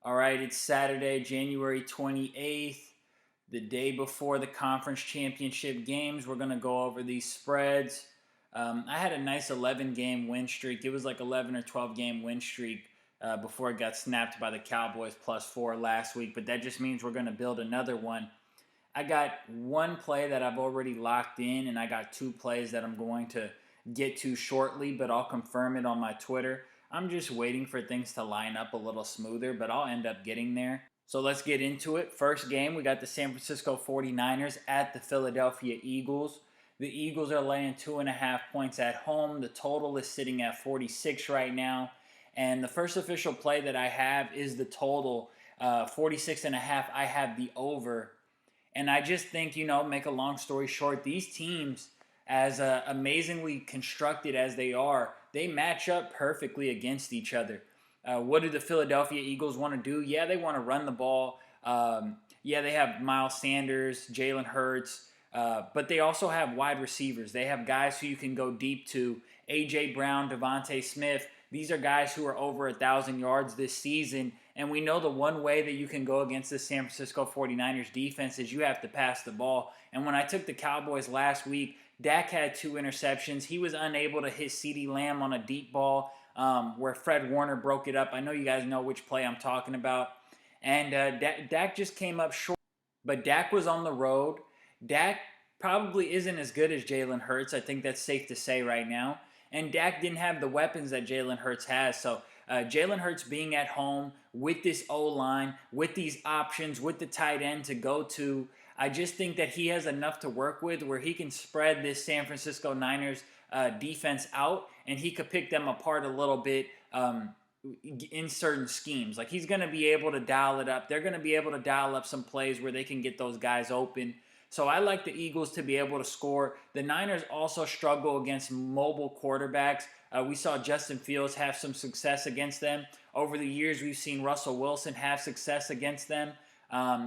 All right, it's Saturday, January 28th, the day before the conference championship games. We're going to go over these spreads. I had a nice 11 game win streak. It was like 11 or 12 game win streak before it got snapped by the Cowboys +4 last week, but that just means we're going to build another one. I got one play that I've already locked in, and I got two plays that I'm going to get to shortly, but I'll confirm it on my Twitter. I'm just waiting for things to line up a little smoother, but I'll end up getting there. So let's get into it. First game, we got the San Francisco 49ers at the Philadelphia Eagles. The Eagles are laying 2.5 points at home. The total is sitting at 46 right now. And the first official play that I have is the total 46.5. I have the over. And I just think, make a long story short, these teams, as amazingly constructed as they are, they match up perfectly against each other. What do the Philadelphia Eagles want to do? Yeah, they want to run the ball. Yeah, they have Miles Sanders, Jalen Hurts, but they also have wide receivers. They have guys who you can go deep to. A.J. Brown, Devontae Smith. These are guys who are over 1,000 yards this season. And we know the one way that you can go against the San Francisco 49ers defense is you have to pass the ball. And when I took the Cowboys last week, Dak had 2 interceptions. He was unable to hit CeeDee Lamb on a deep ball where Fred Warner broke it up. I know you guys know which play I'm talking about. And Dak just came up short. But Dak was on the road. Dak probably isn't as good as Jalen Hurts. I think that's safe to say right now. And Dak didn't have the weapons that Jalen Hurts has. So Jalen Hurts being at home with this O-line, with these options, with the tight end to go to, I just think that he has enough to work with where he can spread this San Francisco Niners defense out and he could pick them apart a little bit in certain schemes. Like he's going to be able to dial it up. They're going to be able to dial up some plays where they can get those guys open. So I like the Eagles to be able to score. The Niners also struggle against mobile quarterbacks. We saw Justin Fields have some success against them. Over the years, we've seen Russell Wilson have success against them.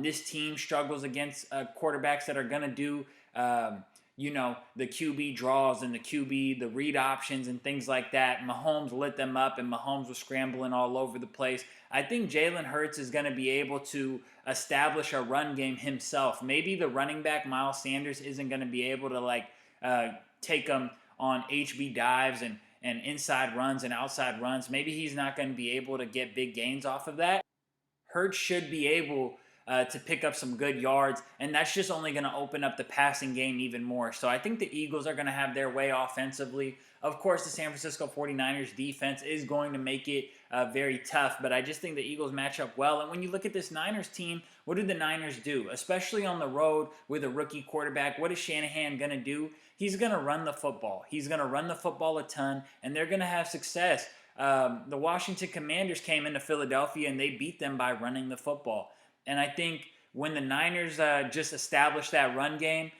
This team struggles against quarterbacks that are going to do, the QB draws and the read options and things like that. Mahomes lit them up and Mahomes was scrambling all over the place. I think Jalen Hurts is going to be able to establish a run game himself. Maybe the running back, Miles Sanders, isn't going to be able to take them on HB dives and inside runs and outside runs. Maybe he's not going to be able to get big gains off of that. Hurts should be able to pick up some good yards, and that's just only going to open up the passing game even more. So I think the Eagles are going to have their way offensively. Of course, the San Francisco 49ers defense is going to make it very tough, but I just think the Eagles match up well. And when you look at this Niners team, what do the Niners do? Especially on the road with a rookie quarterback, what is Shanahan going to do? He's going to run the football. He's going to run the football a ton, and they're going to have success. The Washington Commanders came into Philadelphia, and they beat them by running the football. And I think when the Niners just established that run game,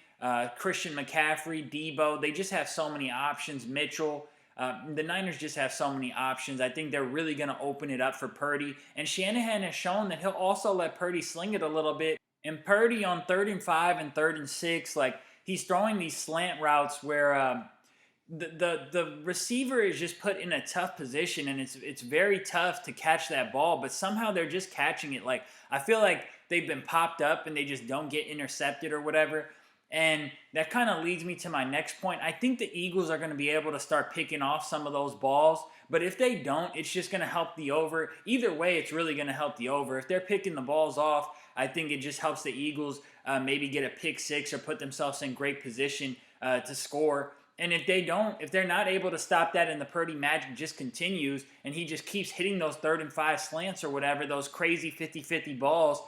Christian McCaffrey, Debo, they just have so many options. Mitchell, the Niners just have so many options. I think they're really going to open it up for Purdy. And Shanahan has shown that he'll also let Purdy sling it a little bit. And Purdy on 3rd and 5 and 3rd and 6, he's throwing these slant routes where the receiver is just put in a tough position, and it's very tough to catch that ball, but somehow they're just catching it. I feel like they've been popped up and they just don't get intercepted or whatever. And that kind of leads me to my next point. I think the Eagles are going to be able to start picking off some of those balls, but if they don't, it's just going to help the over. Either way, it's really going to help the over. If they're picking the balls off, I think it just helps the Eagles maybe get a pick six or put themselves in great position to score. And if they're not able to stop that and the Purdy magic just continues and he just keeps hitting those 3rd and 5 slants or whatever, those crazy 50-50 balls,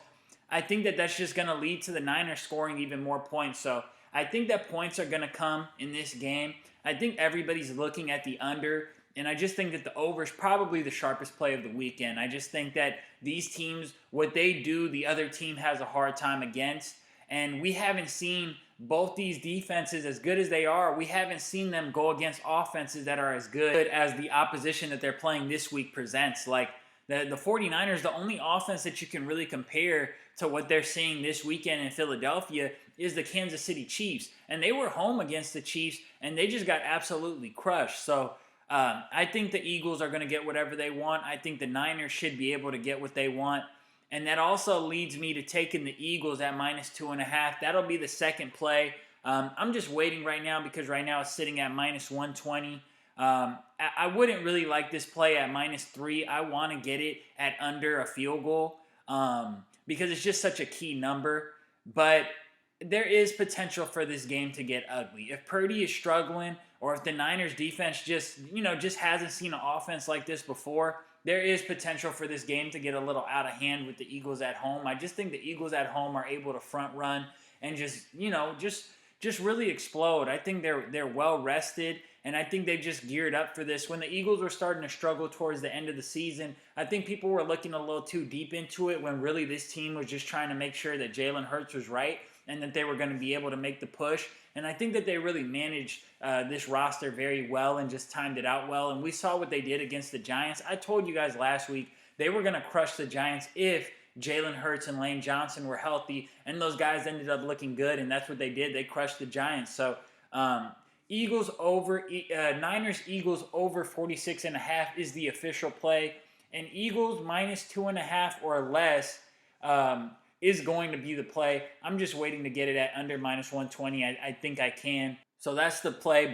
I think that that's just going to lead to the Niners scoring even more points. So I think that points are going to come in this game. I think everybody's looking at the under, and I just think that the over is probably the sharpest play of the weekend. I just think that these teams, what they do, the other team has a hard time against. And we haven't seen both these defenses, as good as they are, we haven't seen them go against offenses that are as good as the opposition that they're playing this week presents. Like the 49ers, the only offense that you can really compare to what they're seeing this weekend in Philadelphia is the Kansas City Chiefs. And they were home against the Chiefs, and they just got absolutely crushed. So I think the Eagles are going to get whatever they want. I think the Niners should be able to get what they want. And that also leads me to taking the Eagles at -2.5. That'll be the second play. I'm just waiting right now because right now it's sitting at -120. I wouldn't really like this play at -3. I want to get it at under a field goal because it's just such a key number. But there is potential for this game to get ugly. If Purdy is struggling or if the Niners defense just hasn't seen an offense like this before, there is potential for this game to get a little out of hand with the Eagles at home. I just think the Eagles at home are able to front run and just really explode. I think they're well rested, and I think they've just geared up for this. When the Eagles were starting to struggle towards the end of the season, I think people were looking a little too deep into it when really this team was just trying to make sure that Jalen Hurts was right and that they were going to be able to make the push. And I think that they really managed this roster very well and just timed it out well. And we saw what they did against the Giants. I told you guys last week they were going to crush the Giants if Jalen Hurts and Lane Johnson were healthy, and those guys ended up looking good, and that's what they did. They crushed the Giants. So Niners Eagles over 46.5 is the official play, and Eagles -2.5 or less is going to be the play. I'm just waiting to get it at under -120. I think I can. So that's the play.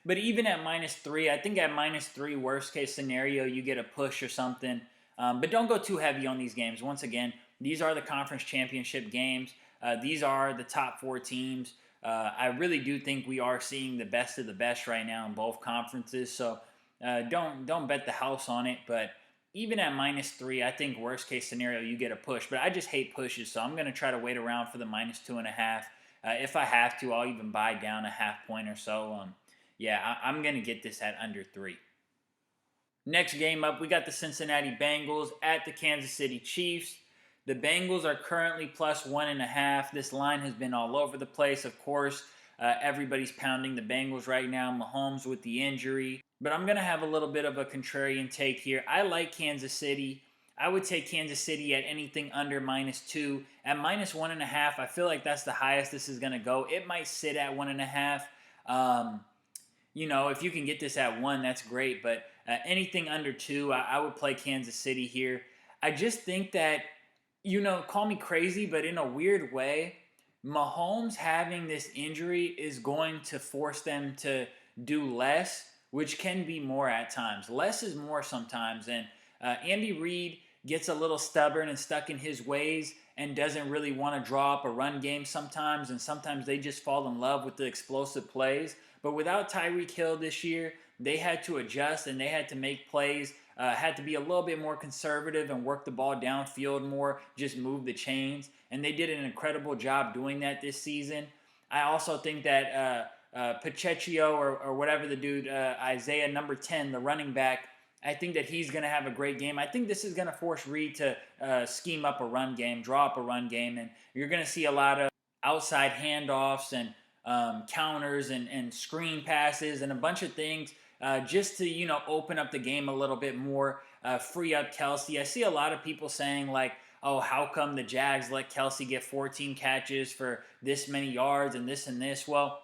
But even at -3, I think at -3, worst case scenario, you get a push or something. But don't go too heavy on these games. Once again, these are the conference championship games. These are the top 4 teams. I really do think we are seeing the best of the best right now in both conferences. So don't bet the house on it. But even at -3, I think worst case scenario, you get a push. But I just hate pushes, so I'm going to try to wait around for the -2.5. If I have to, I'll even buy down a half point or so. I'm going to get this at under 3. Next game up, we got the Cincinnati Bengals at the Kansas City Chiefs. The Bengals are currently +1.5. This line has been all over the place. Of course, everybody's pounding the Bengals right now. Mahomes with the injury. But I'm going to have a little bit of a contrarian take here. I like Kansas City. I would take Kansas City at anything under -2. At -1.5, I feel like that's the highest this is going to go. It might sit at 1.5. If you can get this at 1, that's great. But anything under 2, I would play Kansas City here. I just think that, call me crazy, but in a weird way, Mahomes having this injury is going to force them to do less, which can be more at times. Less is more sometimes. And Andy Reid gets a little stubborn and stuck in his ways and doesn't really want to draw up a run game sometimes. And sometimes they just fall in love with the explosive plays. But without Tyreek Hill this year, they had to adjust and they had to make plays, had to be a little bit more conservative and work the ball downfield more, just move the chains. And they did an incredible job doing that this season. I also think that Pacheco or whatever the dude, Isaiah number 10, the running back, I think that he's going to have a great game. I think this is going to force Reid to scheme up a run game, draw up a run game, and you're going to see a lot of outside handoffs and counters and screen passes and a bunch of things just to, open up the game a little bit more, free up Kelce. I see a lot of people saying like, oh, how come the Jags let Kelce get 14 catches for this many yards and this and this? Well,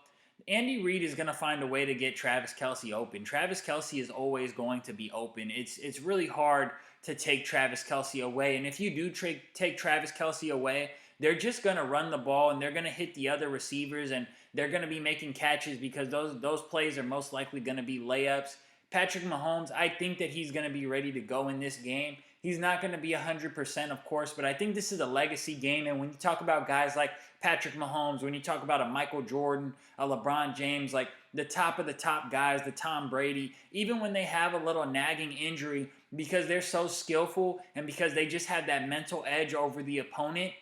Andy Reid is going to find a way to get Travis Kelce open. Travis Kelce is always going to be open. It's really hard to take Travis Kelce away. And if you do take Travis Kelce away, they're just going to run the ball and they're going to hit the other receivers and they're going to be making catches because those plays are most likely going to be layups. Patrick Mahomes, I think that he's going to be ready to go in this game. He's not going to be 100%, of course, but I think this is a legacy game. And when you talk about guys like Patrick Mahomes, when you talk about a Michael Jordan, a LeBron James, like the top of the top guys, the Tom Brady, even when they have a little nagging injury, because they're so skillful and because they just have that mental edge over the opponent,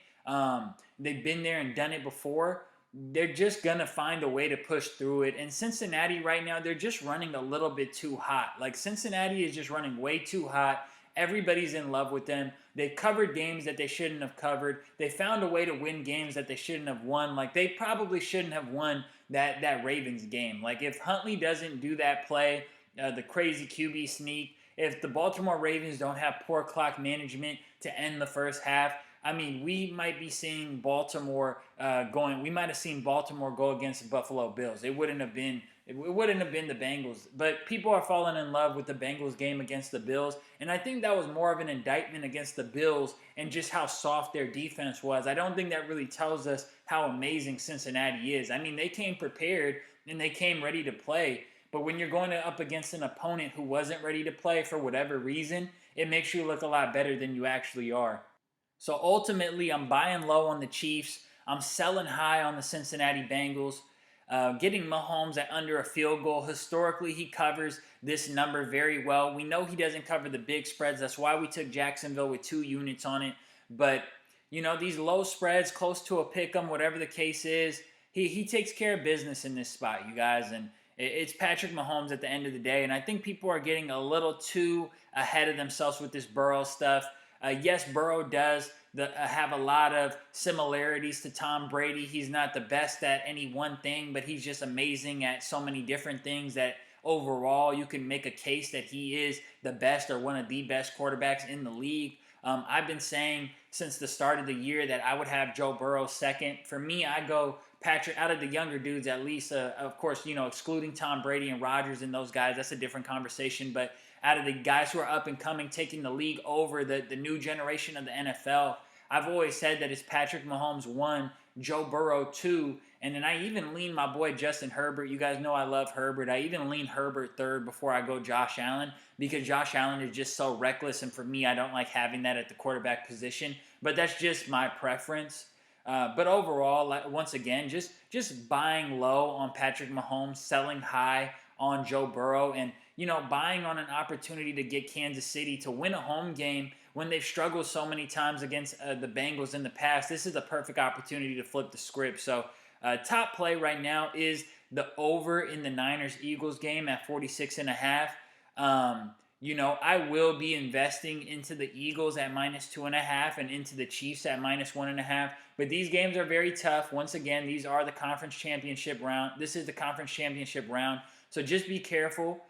they've been there and done it before. They're just going to find a way to push through it. And Cincinnati right now, they're just running a little bit too hot. Like Cincinnati is just running way too hot. Everybody's in love with them. They've covered games that they shouldn't have covered. They found a way to win games that they shouldn't have won. Like they probably shouldn't have won that Ravens game. Like if Huntley doesn't do that play, the crazy QB sneak, if the Baltimore Ravens don't have poor clock management to end the first half, I mean, we might be seeing Baltimore we might have seen Baltimore go against the Buffalo Bills. It wouldn't have been it wouldn't have been the Bengals. But people are falling in love with the Bengals game against the Bills. And I think that was more of an indictment against the Bills and just how soft their defense was. I don't think that really tells us how amazing Cincinnati is. I mean, they came prepared and they came ready to play. But when you're going up against an opponent who wasn't ready to play for whatever reason, it makes you look a lot better than you actually are. So ultimately, I'm buying low on the Chiefs. I'm selling high on the Cincinnati Bengals. Getting Mahomes at under a field goal. Historically, he covers this number very well. We know he doesn't cover the big spreads. That's why we took Jacksonville with 2 units on it. But, these low spreads, close to a pick 'em, whatever the case is, he takes care of business in this spot, you guys. And it's Patrick Mahomes at the end of the day. And I think people are getting a little too ahead of themselves with this Burrow stuff. Yes, Burrow does have a lot of similarities to Tom Brady. He's not the best at any one thing, but he's just amazing at so many different things that overall you can make a case that he is the best or one of the best quarterbacks in the league. I've been saying since the start of the year that I would have Joe Burrow second. For me, I go Patrick out of the younger dudes, at least. Of course, excluding Tom Brady and Rodgers and those guys, that's a different conversation. But out of the guys who are up and coming, taking the league over, the new generation of the NFL, I've always said that it's Patrick Mahomes 1, Joe Burrow 2, and then I even lean my boy Justin Herbert. You guys know I love Herbert. I even lean Herbert 3rd before I go Josh Allen because Josh Allen is just so reckless, and for me, I don't like having that at the quarterback position. But that's just my preference. But overall, once again, just buying low on Patrick Mahomes, selling high on Joe Burrow, and buying on an opportunity to get Kansas City to win a home game when they've struggled so many times against the Bengals in the past. This is a perfect opportunity to flip the script. So top play right now is the over in the Niners-Eagles game at 46.5. I will be investing into the Eagles at -2.5 and into the Chiefs at -1.5. But these games are very tough. Once again, these are the conference championship round. This is the conference championship round. So just be careful.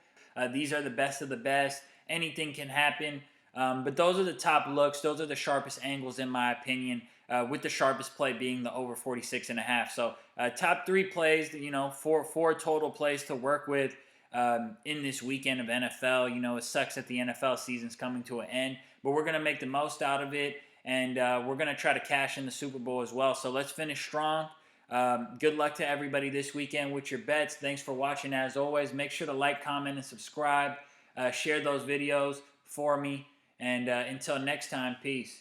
These are the best of the best. Anything can happen. But those are the top looks. Those are the sharpest angles, in my opinion, with the sharpest play being the over 46.5. So top 3 plays, four total plays to work with in this weekend of NFL. It sucks that the NFL season's coming to an end, but we're going to make the most out of it, and we're going to try to cash in the Super Bowl as well. So let's finish strong. Good luck to everybody this weekend with your bets. Thanks for watching as always. Make sure to like, comment, and subscribe. Share those videos for me. And until next time, peace.